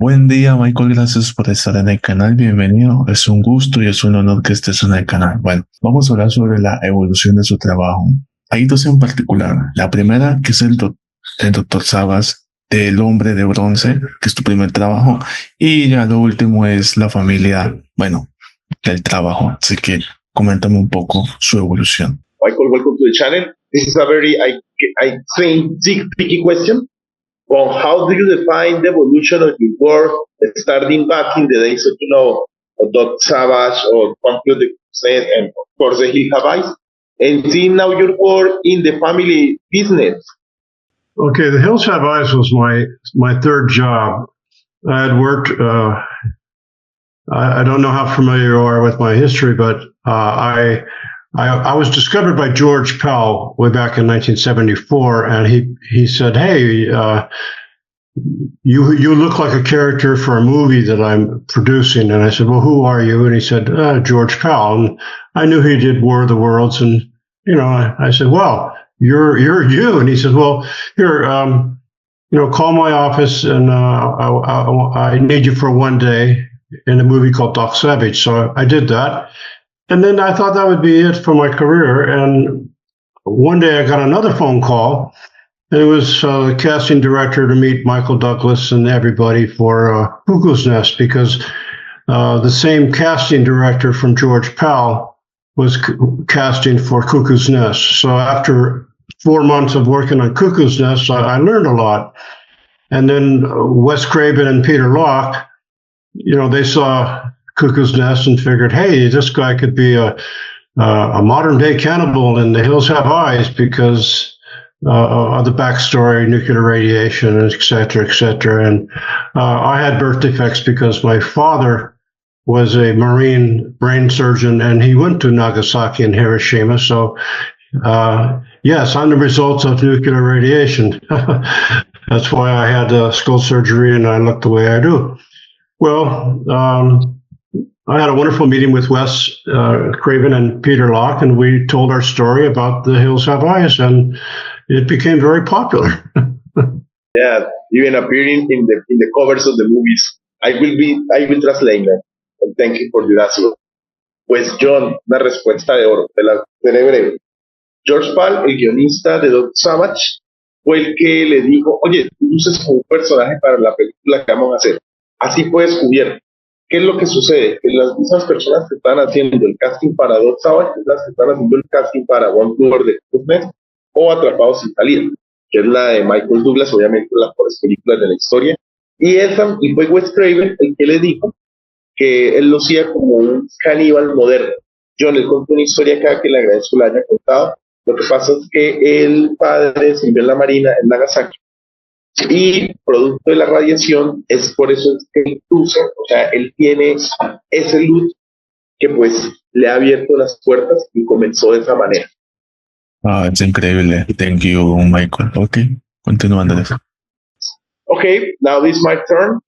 Buen día, Michael. Gracias por estar en el canal. Bienvenido. Es un gusto y es un honor que estés en el canal. Bueno, vamos a hablar sobre la evolución de su trabajo. Hay dos en particular. La primera, que es el doctor Sabas, del hombre de bronce, que es tu primer trabajo. Y ya lo último es la familia, bueno, del trabajo. Así que coméntame un poco su evolución. Michael, welcome to the channel. This is a very, I think, tricky question. Well, how do you define the evolution of your work starting back in the days of, Dot Savage or Conclude the Crusade and, of course, the Hill Have Eyes, and seeing now your work in the family business? Okay, the Hills Have Eyes was my third job. I had worked. I don't know how familiar you are with my history, but I was discovered by George Pell way back in 1974, and he said, "Hey, you look like a character for a movie that I'm producing." And I said, "Well, who are you?" And he said, "George Pell." And I knew he did War of the Worlds, and I said, "Well, you're you." And he said, "Well, here, call my office, and I need you for one day in a movie called Doc Savage." So I did that. And then I thought that would be it for my career. And one day I got another phone call, and it was the casting director to meet Michael Douglas and everybody for Cuckoo's Nest, because the same casting director from George Pell was casting for Cuckoo's Nest. So after 4 months of working on Cuckoo's Nest, I learned a lot. And then Wes Craven and Peter Locke, they saw Cuckoo's Nest and figured, hey, this guy could be a modern day cannibal in The Hills Have Eyes because of the backstory, nuclear radiation, et cetera, et cetera. And I had birth defects because my father was a Marine brain surgeon, and he went to Nagasaki and Hiroshima. So, yes, I'm the result of nuclear radiation. That's why I had skull surgery and I look the way I do. Well, I had a wonderful meeting with Wes Craven and Peter Locke, and we told our story about The Hills Have Eyes, and it became very popular. Yeah, even appearing in the covers of the movies. I will translate that. And thank you for the answer. Pues John, una respuesta de oro. Seré breve. George Pal, el guionista de Doc Savage, fue el que le dijo, oye, tú luces como un personaje para la película que vamos a hacer. Así fue descubierto. ¿Qué es lo que sucede? Que las mismas personas que están haciendo el casting para Doc Savage es las que están haciendo el casting para One Tour de Christmas o Atrapados sin Salida, que es la de Michael Douglas, obviamente las mejores películas de la historia. Y fue Wes Craven el que le dijo que él lucía como un caníbal moderno. John, él contó una historia acá que le agradezco la haya contado. Lo que pasa es que el padre sirvió en la Marina en Nagasaki, y producto de la radiación es por eso que incluso, o sea, él tiene ese luz que pues le ha abierto las puertas y comenzó de esa manera. Es increíble. Thank you, Michael. Ok, continúa, Andrés. Okay, now this is my turn.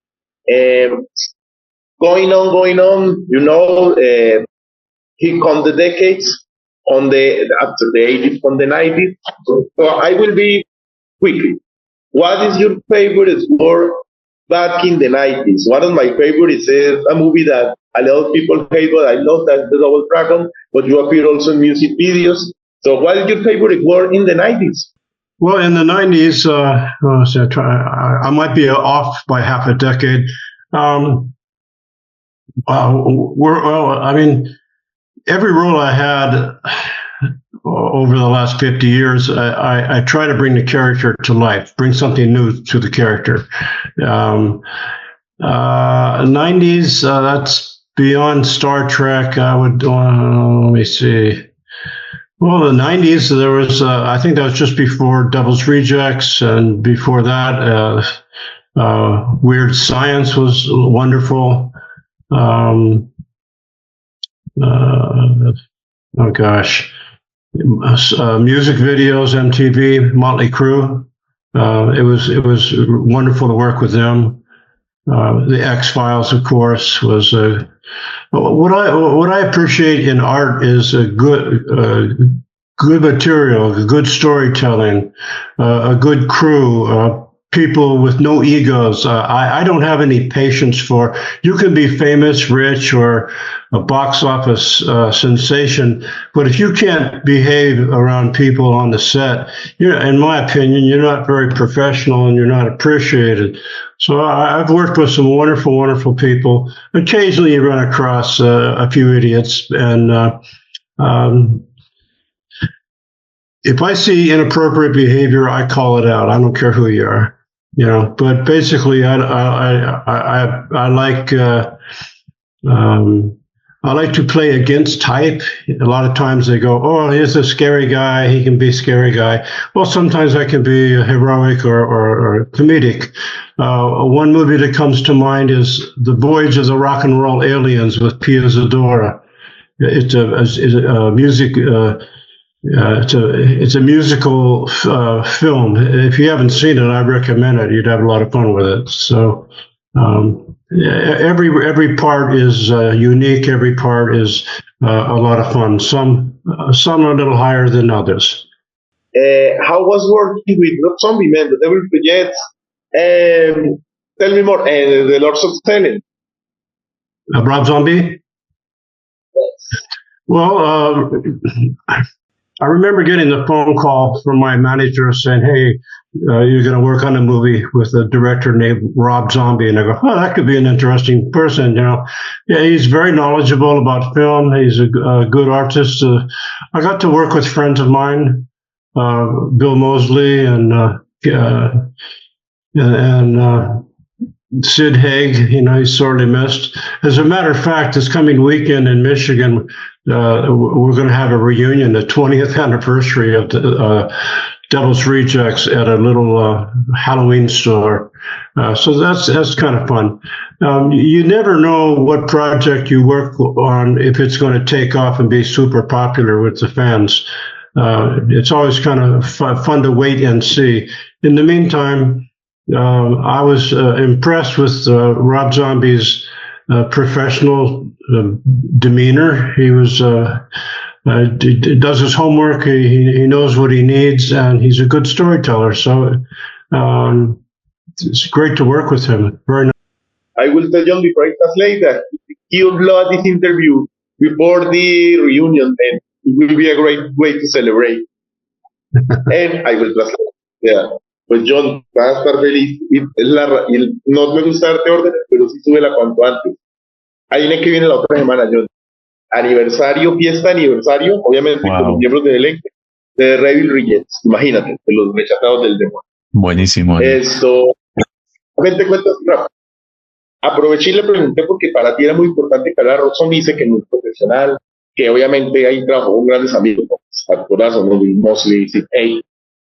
Going on, here come the decades after the 80s, from the 90s. So I will be quick. What is your favorite work back in the 90s? One of my favorites is a movie that a lot of people hate, but I love, that The Double Dragon, but you appear also in music videos. So what is your favorite work in the 90s? Well, in the 90s, I might be off by half a decade. Every role I had over the last 50 years, I try to bring the character to life, bring something new to the character. 90s, that's beyond Star Trek. I would, let me see. Well, the 90s, there was, I think that was just before Devil's Rejects, and before that, Weird Science was wonderful. Oh gosh. Music videos, MTV, Motley Crue. It was wonderful to work with them. The X-Files, of course, was what I appreciate in art is a good material, good storytelling, a good crew, people with no egos. I don't have any patience for. You can be famous, rich, or a box office sensation, but if you can't behave around people on the set, in my opinion, you're not very professional and you're not appreciated. So I've worked with some wonderful, wonderful people. Occasionally, you run across a few idiots, and um, if I see inappropriate behavior, I call it out. I don't care who you are. But basically, I like I like to play against type. A lot of times they go, "Oh, he's a scary guy. He can be a scary guy." Well, sometimes I can be heroic or comedic. One movie that comes to mind is The Voyage of the Rock and Roll Aliens with Pia Zadora. It's a music. It's a musical film. If you haven't seen it, I recommend it. You'd have a lot of fun with it. So every part is unique. Every part is a lot of fun. Some are a little higher than others. How was working with Rob Zombie, man? The Devil Project. Tell me more. And the Lords of Salem. Rob Zombie. Well, I remember getting the phone call from my manager saying, "Hey, you're going to work on a movie with a director named Rob Zombie." And I go, "Oh, that could be an interesting person." Yeah, he's very knowledgeable about film. He's a good artist. I got to work with friends of mine, Bill Moseley and Sid Haig. He's sorely missed. As a matter of fact, this coming weekend in Michigan, we're going to have a reunion, the 20th anniversary of the Devil's Rejects at a little Halloween store. So that's kind of fun. You never know what project you work on, if it's going to take off and be super popular with the fans. It's always kind of fun to wait and see. In the meantime, I was impressed with Rob Zombie's professional demeanor. He does his homework. He knows what he needs, and he's a good storyteller. So it's great to work with him. Very nice. I will tell John before I translate that he uploaded this interview before the reunion, and it will be a great way to celebrate. And I will translate. Yeah. Pues John, vas a estar feliz. No me gusta darte órdenes, pero sí súbela cuanto antes. Ahí en que viene la otra semana, John. Aniversario, fiesta aniversario, obviamente con los miembros del elenco de Rebel Rejects. Imagínate, de los rechazados del demonio. Buenísimo. Esto, te cuento rápido. Aproveché y le pregunté porque para ti era muy importante que hablara. Roxon dice que no es profesional, que obviamente ahí trabajó con grandes amigos, actorazos, ¿no? Mosley, Hey.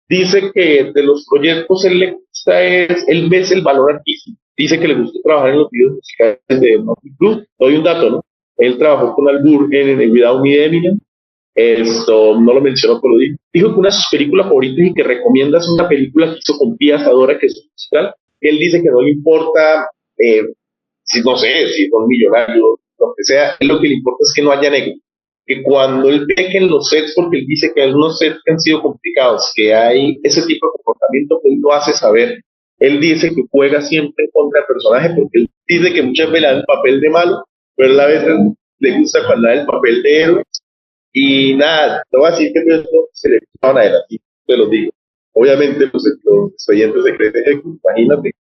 Dice que de los proyectos él le gusta él ve el valor artístico. Dice que le gusta trabajar en los videos musicales de Mythic. Doy un dato, ¿no? Él trabajó con Albur en el Without Me de Eminem. Esto no lo mencionó, pero dijo que una de sus películas favoritas y que recomienda es una película que hizo con Pia Zadora, que es musical. Él dice que no le importa, si no sé, si son millonarios, lo que sea, lo que le importa es que no haya negro. Que cuando él ve que en los sets, porque él dice que hay unos sets que han sido complicados, que hay ese tipo de comportamiento que él lo hace saber. Él dice que juega siempre contra el personaje, porque él dice que muchas veces le da el papel de malo, pero a veces le gusta cuando da el papel de héroe. Y nada, no voy a decir que esto se le gustaban a él, así te lo digo. Obviamente los expedientes secretos, imagínate.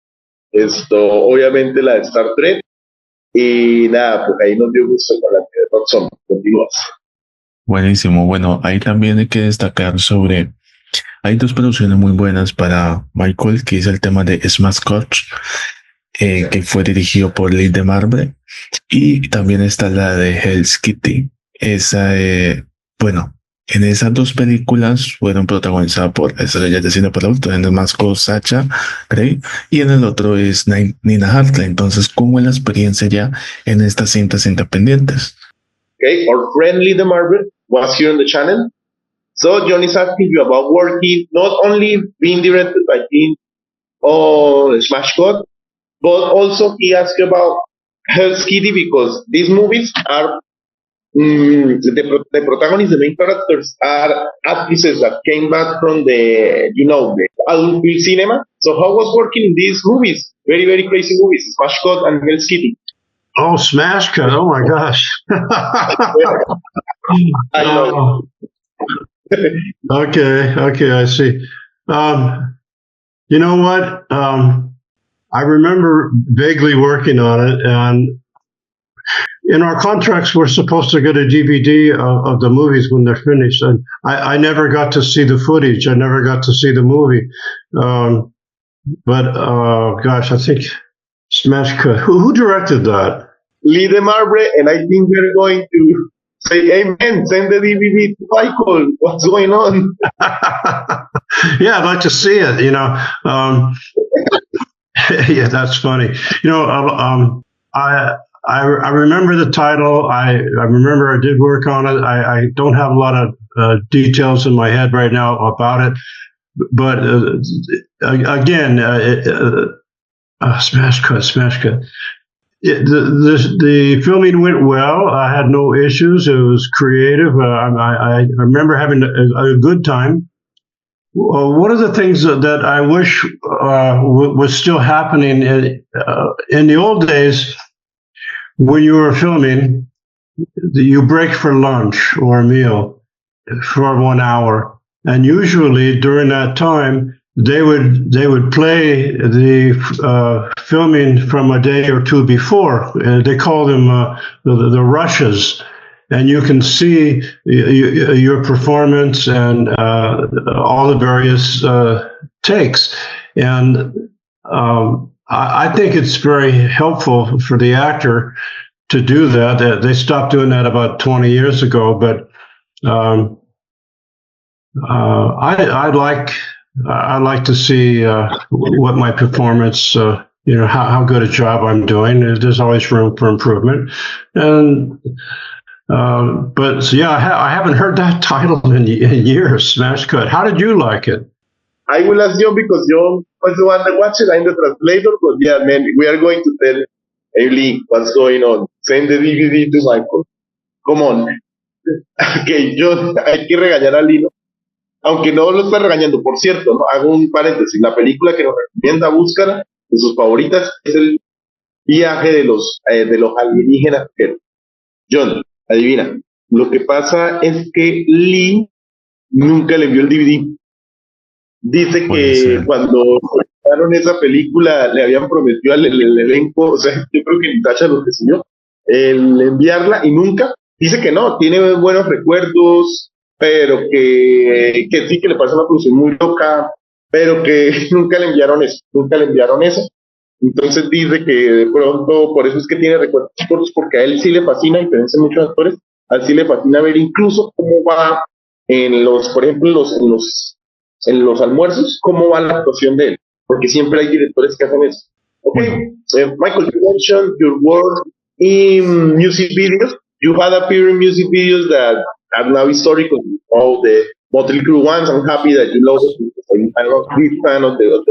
Obviamente la de Star Trek. Y nada, pues ahí nos dio gusto con la de Roxon. Continúas. Buenísimo. Bueno, ahí también hay que destacar hay dos producciones muy buenas para Michael, que es el tema de Smash Coach, que fue dirigido por Lee de Marbre, y también está la de Hell's Kitty. Bueno, en esas dos películas fueron protagonizadas por estrellas de cine por adultos. En el más con Sacha Grey y en el otro es Nina Hartley. Entonces, ¿cómo es la experiencia ya en estas cintas independientes? Okay, our friend Lee de Marble was here on the channel. So John is asking you about working, not only being directed by him on Smash Cut, but also he asked you about Hell's Kitty, because these movies are the protagonists, the main characters, are actresses that came back from the adult film cinema. So how was working in these movies? Very, very crazy movies. Smash Cut and Hell's Kitty. Oh, Smash Cut. Oh, my gosh. I know. Okay, I see. You know what? I remember vaguely working on it, and in our contracts, we're supposed to get a DVD of the movies when they're finished. And I never got to see the footage. I never got to see the movie. But gosh, I think Smash Cut. Who directed that? Lee DeMarbre, and I think we're going to say, amen, send the DVD to Michael. What's going on? Yeah, I'd like to see it, yeah, that's funny. I remember the title. I remember I did work on it. I don't have a lot of details in my head right now about it. But again, Smash Cut. The filming went well. I had no issues. It was creative. I remember having a good time. One of the things that I wish was still happening in the old days, when you were filming, you break for lunch or a meal for 1 hour, and usually during that time they would play the filming from a day or two before. They call them the rushes, and you can see your performance and all the various takes. And I think it's very helpful for the actor to do that. They stopped doing that about 20 years ago, but I like to see what my performance, how good a job I'm doing. There's always room for improvement, and but so, yeah, I haven't heard that title in years. Smash Cut. How did you like it? I will ask John because John was the one that watched it. I'm the translator, but yeah, man, we are going to tell Lee what's going on. Send the DVD to Michael. Come on. Ok, John, hay que regañar a Lee, ¿no? Aunque no lo está regañando, por cierto, ¿no? Hago un paréntesis. La película que nos recomienda Búscara, de sus favoritas, es el viaje de los alienígenas. John, adivina. Lo que pasa es que Lee nunca le vio el DVD. Dice que cuando sacaron esa película le habían prometido al elenco, o sea, yo creo que Natasha lo recibió, el enviarla y nunca. Dice que no, tiene buenos recuerdos, pero que sí, que le parece una producción muy loca, pero que nunca le enviaron eso. Entonces dice que de pronto, por eso es que tiene recuerdos cortos, porque a él sí le fascina, y diferencia de muchos actores, a él sí le fascina ver incluso cómo va por ejemplo, en los almuerzos, cómo va la actuación de él, porque siempre hay directores que hacen eso. Okay, Michael, you mentioned your work in music videos. You had appeared in music videos that are now historical, all the Motley Crue ones. I'm happy that you love it, because I'm a big fan of the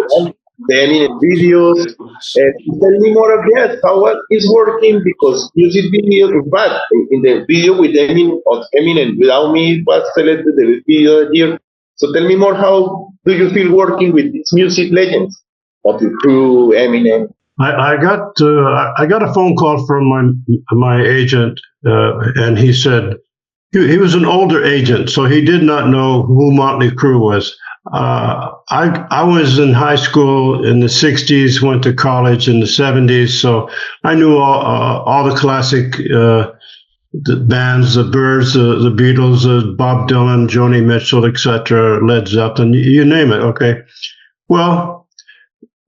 Eminem videos. Tell me more of that. How is working? Because music videos, in fact, in the video with Eminem Without Me was selected the video here. So tell me more, how do you feel working with these music legends? Motley Crue, Eminem. I got a phone call from my agent, and he said he was an older agent, so he did not know who Motley Crue was. I was in high school in the 60s, went to college in the 70s, so I knew all the classic the bands, the Byrds, the Beatles, Bob Dylan, Joni Mitchell, etc., Led Zeppelin, you name it. Okay. Well,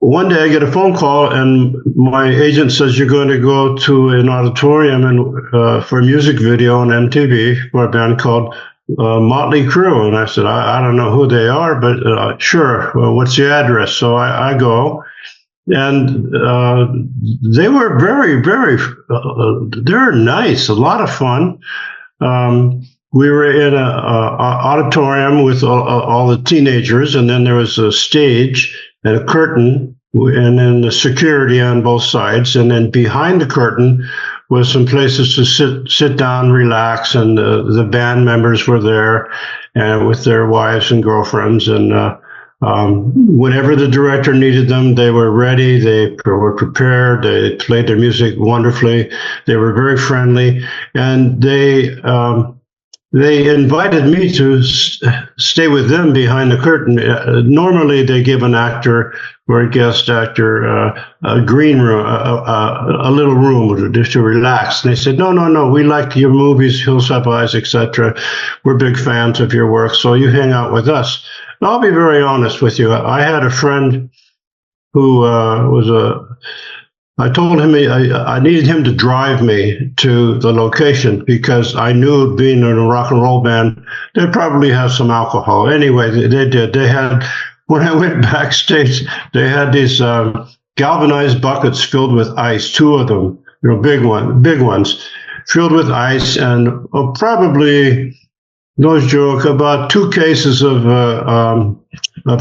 one day I get a phone call, and my agent says, you're going to go to an auditorium for a music video on MTV for a band called Motley Crue. And I said, I don't know who they are, but sure. Well, what's the address? So I go. And they were very, very, they're nice, a lot of fun. We were in an auditorium with all the teenagers, and then there was a stage and a curtain, and then the security on both sides. And then behind the curtain with some places to sit down, relax, and the band members were there with their wives and girlfriends, and whenever the director needed them, they were ready. They were prepared. They played their music wonderfully. They were very friendly, and they invited me to stay with them behind the curtain. Normally, they give an actor or a guest actor a green room, a little room to relax. And they said, no, we like your movies, Hills Have Eyes, etc. We're big fans of your work, so you hang out with us. And I'll be very honest with you. I had a friend who I told him I needed him to drive me to the location because I knew, being in a rock and roll band, they'd probably have some alcohol. Anyway, they did. They had, when I went backstage, they had these galvanized buckets filled with ice, two of them, big ones, filled with ice, and probably, no joke, about 2 cases of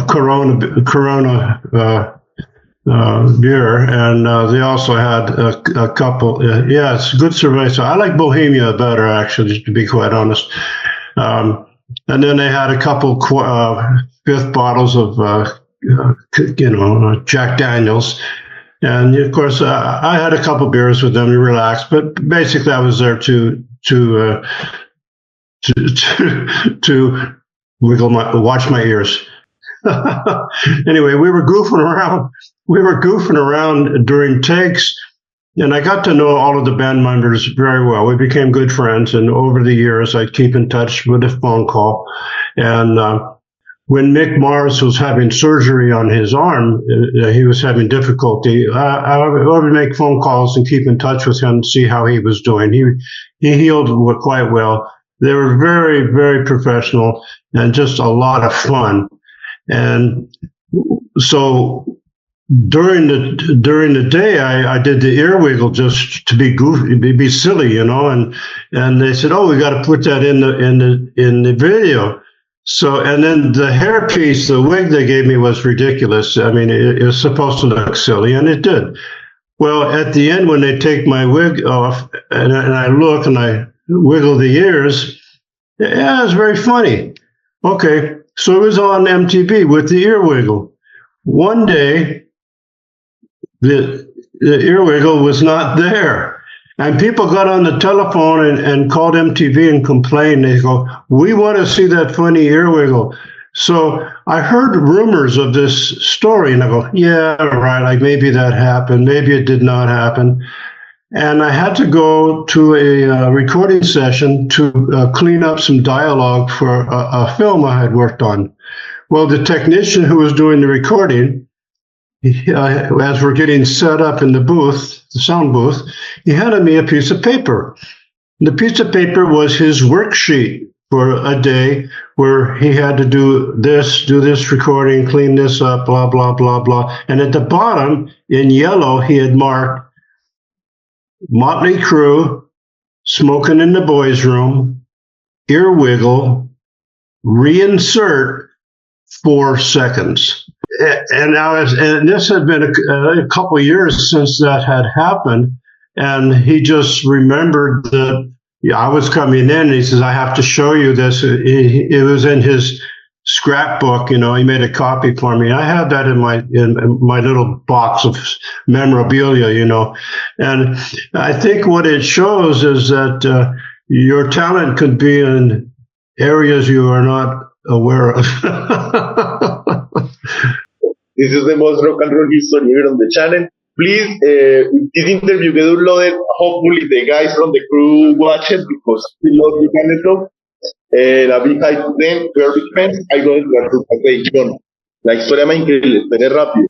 Corona beer, and they also had a couple. Yeah, it's good cerveza. I like Bohemia better, actually, to be quite honest. And then they had a couple fifth bottles of Jack Daniels, and of course I had a couple beers with them to relax. But basically, I was there to watch my ears. Anyway, we were goofing around. We were goofing around during takes, and I got to know all of the band members very well. We became good friends, and over the years, I'd keep in touch with a phone call. And when Mick Mars was having surgery on his arm, he was having difficulty. I would make phone calls and keep in touch with him, see how he was doing. He healed quite well. They were very, very professional and just a lot of fun. And so during the day, I did the ear wiggle just to be goofy, be silly, and they said, "Oh, we got to put that in the video." So, and then the hairpiece, the wig they gave me was ridiculous. I mean, it was supposed to look silly, and it did. Well, at the end, when they take my wig off, and I look and I wiggle the ears, yeah, it's very funny. Okay, so it was on MTV with the ear wiggle. One day, the ear wiggle was not there. And people got on the telephone and called MTV and complained. They go, "We want to see that funny ear wiggle." So I heard rumors of this story, and I go, "Yeah, right, like maybe that happened. Maybe it did not happen." And I had to go to a recording session to clean up some dialogue for a film I had worked on. Well, the technician who was doing the recording, as we're getting set up in the booth, the sound booth, he handed me a piece of paper. The piece of paper was his worksheet for a day where he had to do this recording, clean this up, blah, blah, blah, blah. And at the bottom, in yellow, he had marked Motley Crue, Smoking in the Boys' Room, ear wiggle, reinsert 4 seconds. And this had been a couple of years since that had happened, and he just remembered that I was coming in, and he says, "I have to show you this." It was in his scrapbook, he made a copy for me. I had that in my little box of memorabilia, and I think what it shows is that your talent could be in areas you are not aware of. This is the most rock and roll history ever on the channel. Please, this interview get uploaded. Hopefully the guys from the crew watch it because we love the channel. A big hi to them, we are big fans. I go to the John. La historia más increíble, esperé rápido.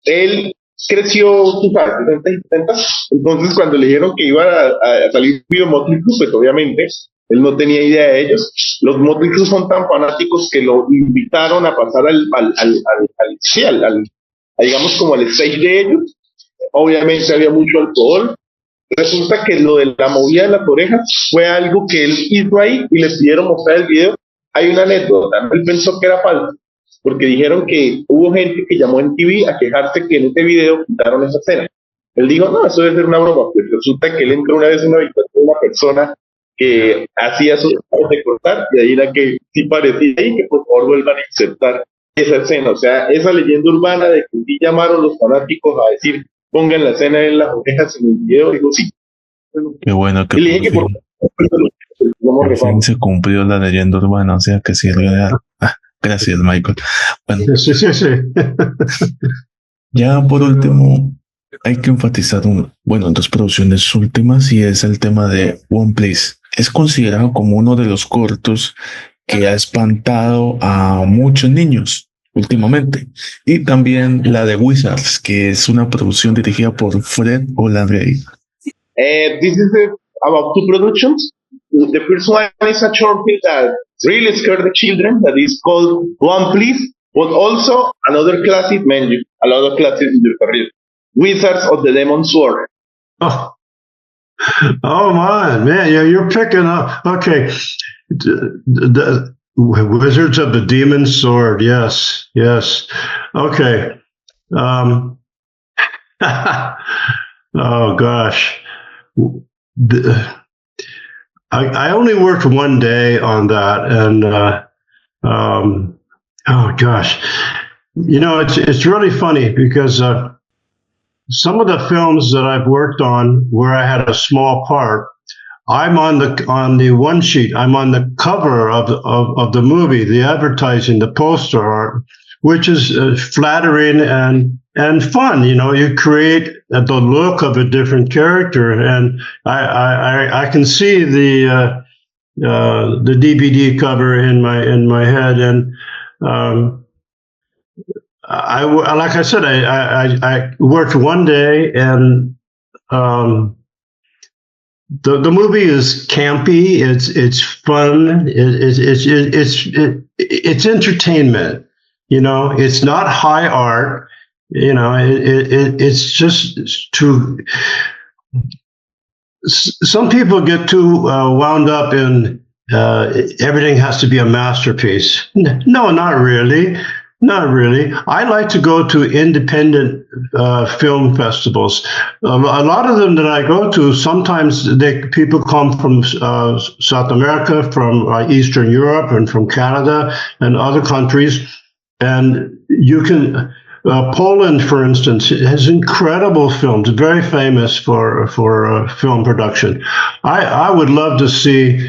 Él creció, tú sabes, 60 y 70. Entonces, cuando le dijeron que iba a salir video Motley Crue, pues obviamente él no tenía idea de ellos. Los Motley Crue son tan fanáticos que lo invitaron a pasar digamos, como al stage de ellos. Obviamente había mucho alcohol. Resulta que lo de la movida de las orejas fue algo que él hizo ahí y le pidieron mostrar el video. Hay una anécdota, él pensó que era falso, porque dijeron que hubo gente que llamó en TV a quejarse que en este video quitaron esa escena. Él dijo, no, eso debe ser una broma. Pues resulta que él entró una vez en una habitación de una persona que hacía sus trabajos de cortar y ahí era que sí parecía y que por favor vuelvan a insertar esa escena. O sea, esa leyenda urbana de que sí llamaron los fanáticos a decir, pongan la escena en las orejas en el video, digo, sí. Qué bueno que Y le dije que por fin se cumplió la leyenda urbana, o sea que sí es real. Gracias, Michael. Bueno, Sí, sí, sí. ya por último, hay que enfatizar dos producciones últimas y es el tema de One Piece. Es considerado como uno de los cortos que ha espantado a muchos niños últimamente. Y también la de Wizards, que es una producción dirigida por Fred Olaray. This is about two productions. The first one is a short film that really scared the children that is called One Please, but also another classic menu, a lot of classics in your career. Wizards of the Demon Sword. Oh, oh man, yeah, you're picking up. Okay, the Wizards of the Demon Sword. Yes, yes. Okay. Oh gosh. I only worked one day on that, and oh gosh, it's really funny because some of the films that I've worked on where I had a small part, I'm on the one sheet. I'm on the cover of the movie, the advertising, the poster art, which is flattering and fun. You create the look of a different character, and I can see the DVD cover in my head, and like I said, I worked one day, and the movie is campy. It's fun. It's entertainment. It's not high art. It's just too. Some people get too wound up in everything has to be a masterpiece. No, not really. Not really. I like to go to independent film festivals. A lot of them that I go to, sometimes people come from South America, from Eastern Europe, and from Canada and other countries. And you can, Poland, for instance, has incredible films, very famous for film production. I would love to see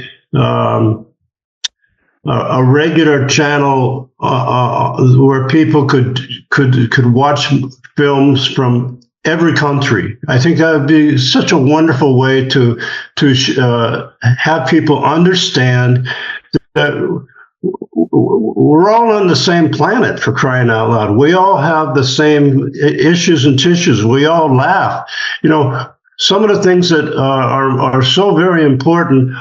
a regular channel where people could watch films from every country. I think that would be such a wonderful way to have people understand that we're all on the same planet, for crying out loud. We all have the same issues and tissues. We all laugh. Some of the things that are so very important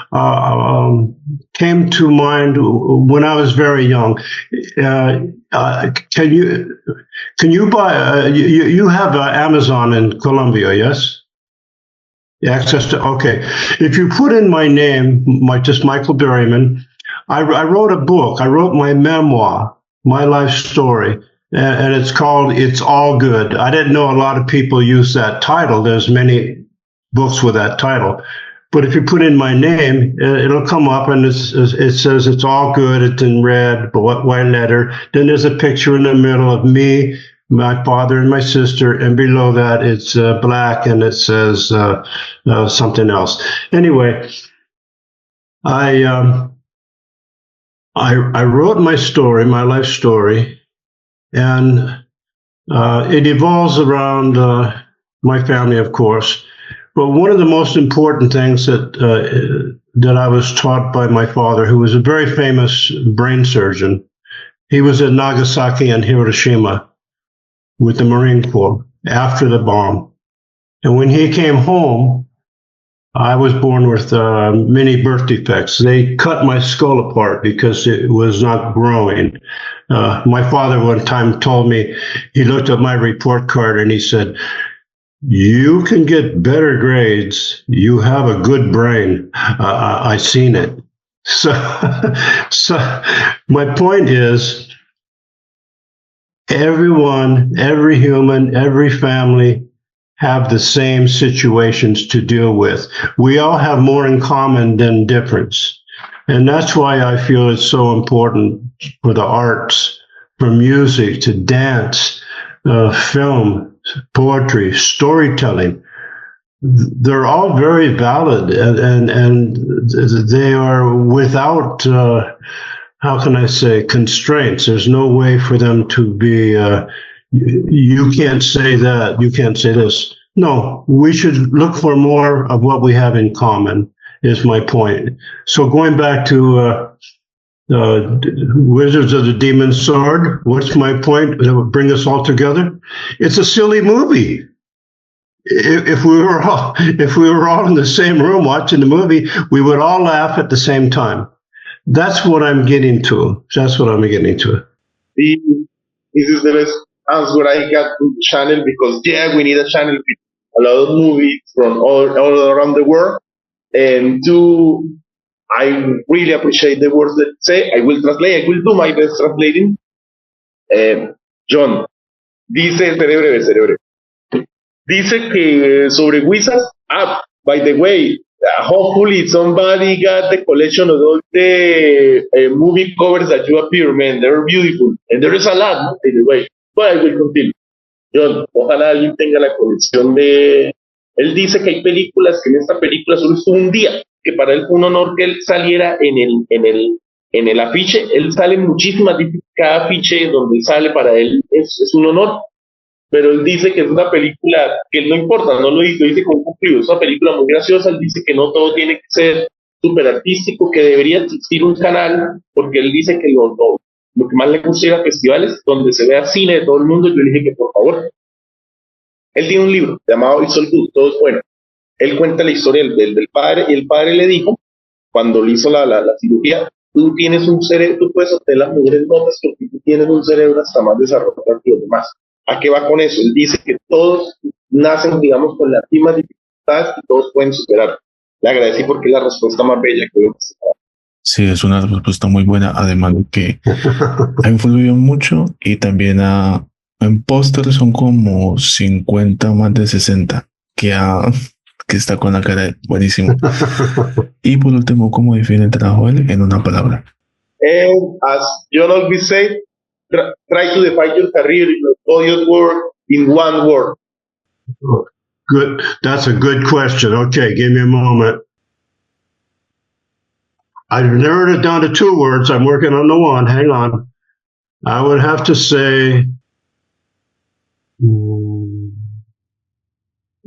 came to mind when I was very young. Can you buy? You have Amazon in Colombia, yes? Access to, okay. If you put in my name, just Michael Berryman, I wrote a book. I wrote my memoir, my life story. And it's called "It's All Good." I didn't know a lot of people use that title. There's many books with that title, but if you put in my name, it'll come up, and it says "It's All Good." It's in red, white letter. Then there's a picture in the middle of me, my father, and my sister, and below that it's black, and it says something else. Anyway, I wrote my story, my life story. And it evolves around my family, of course. But one of the most important things that I was taught by my father, who was a very famous brain surgeon, he was at Nagasaki and Hiroshima with the Marine Corps after the bomb. And when he came home, I was born with many birth defects. They cut my skull apart because it was not growing. My father one time told me, he looked at my report card and he said, "You can get better grades. You have a good brain. I seen it." So my point is, everyone, every human, every family have the same situations to deal with. We all have more in common than difference. And that's why I feel it's so important for the arts, from music to dance, film, poetry, storytelling. They're all very valid, and they are without, how can I say, constraints. There's no way for them to be, you can't say that, you can't say this. No, we should look for more of what we have in common, is my point. So going back to Wizards of the Demon Sword, what's my point that would bring us all together? It's a silly movie. If we were all in the same room watching the movie, we would all laugh at the same time. That's what I'm getting to. That's what I'm getting to. This is the best answer I got to the channel, because we need a channel with a lot of movies from all around the world. And two, I really appreciate the words that you say. I will translate. I will do my best translating. John, dice cerebre. Dice que sobre Wizards. By the way, hopefully somebody got the collection of all the movie covers that you appear, man. They're beautiful. And there is a lot, by the way. But I will continue. John, ojalá alguien tenga la colección de... Él dice que hay películas, que en esta película solo estuvo un día, que para él fue un honor que él saliera en el afiche. Él sale en muchísimas, cada afiche donde él sale para él es un honor. Pero él dice que es una película que él no importa, no lo dice como cumplido, es una película muy graciosa. Él dice que no todo tiene que ser súper artístico, que debería existir un canal, porque él dice que lo que más le gusta ir a festivales donde se vea cine de todo el mundo. Yo le dije que por favor. Él tiene un libro llamado It's All Good, todo es bueno. Él cuenta la historia del padre, y el padre le dijo, cuando le hizo la cirugía, tú tienes un cerebro, tú puedes obtener las mejores notas porque tú tienes un cerebro hasta más desarrollado que los demás. ¿A qué va con eso? Él dice que todos nacen, digamos, con las mismas dificultades y todos pueden superar. Le agradecí porque es la respuesta más bella que veo. Sí, es una respuesta muy buena, además de que ha influido mucho, y también en póster son como 50, más de 60, que está con la cara buenísimo. Y por último, ¿cómo define el trabajo él en una palabra? And as John always said, try to define your career, your audience work in one word. Good. That's a good question. Okay, give me a moment. I've narrowed it down to 2 words. I'm working on the one. Hang on. I would have to say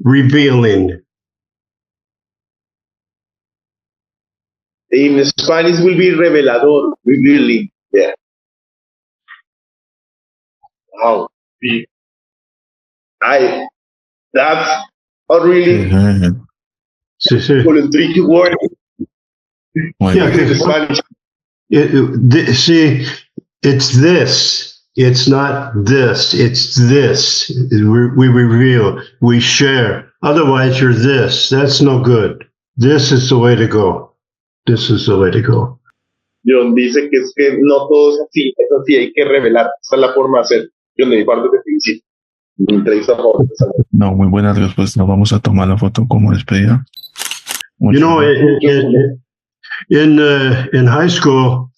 revealing. In Spanish will be revelador, revealing. Yeah. Wow. That's a really tricky word. Yeah, see, it's this. It's not this. It's this. We reveal. We share. Otherwise, you're this. That's no good. This is the way to go. This is the way to go. John dice que es que no todo es así, hay que revelar. Esa es la forma de hacer. John, de mi parte te felicito. Mi entrevista favorita. No, muy buena respuesta. Vamos a tomar la foto como despedida. You know, in high school,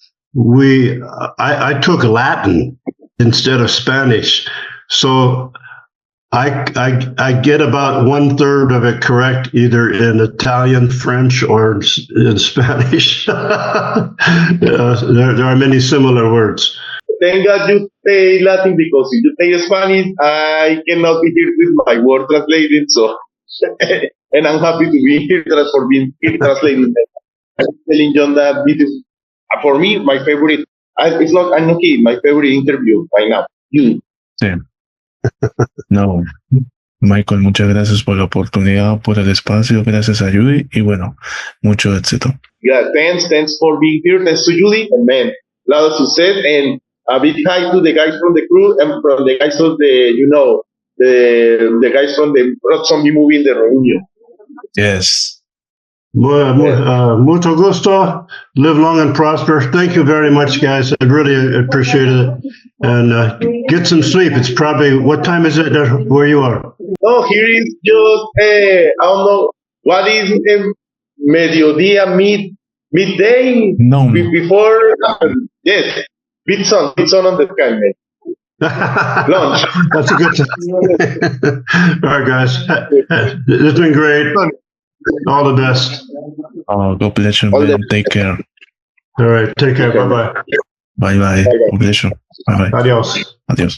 I took Latin instead of Spanish, so I get about 1/3 of it correct, either in Italian, French, or in Spanish. There are many similar words. Thank God you say Latin, because if you say Spanish, I cannot be here with my word translated. So, and I'm happy to be here for being here translating. I'm telling John that this is, for me, my favorite. It's not, I'm not kidding, my favorite interview right now. Sí. No, Michael, muchas gracias por la oportunidad, por el espacio. Gracias a Judy, y bueno, mucho éxito. Yeah, thanks for being here. Thanks to Judy, and man, a lot of success, and a big hi to the guys from the crew and from the guys of the guys from the Rock Zombie movie in the reunion. Yes. Mucho gusto. Live long and prosper. Thank you very much, guys. I really appreciate it. And get some sleep. It's probably, what time is it where you are? No, here is just, I don't know, what is mediodía, midday? No. Before, yes, bit sun on the sky, man. Lunch. That's a good time. All right, guys. It's been great. All the best. Oh, God bless you, man. Take care. All right. Take care. Bye-bye. Bye-bye. God bless you. Bye-bye. Adios. Adios.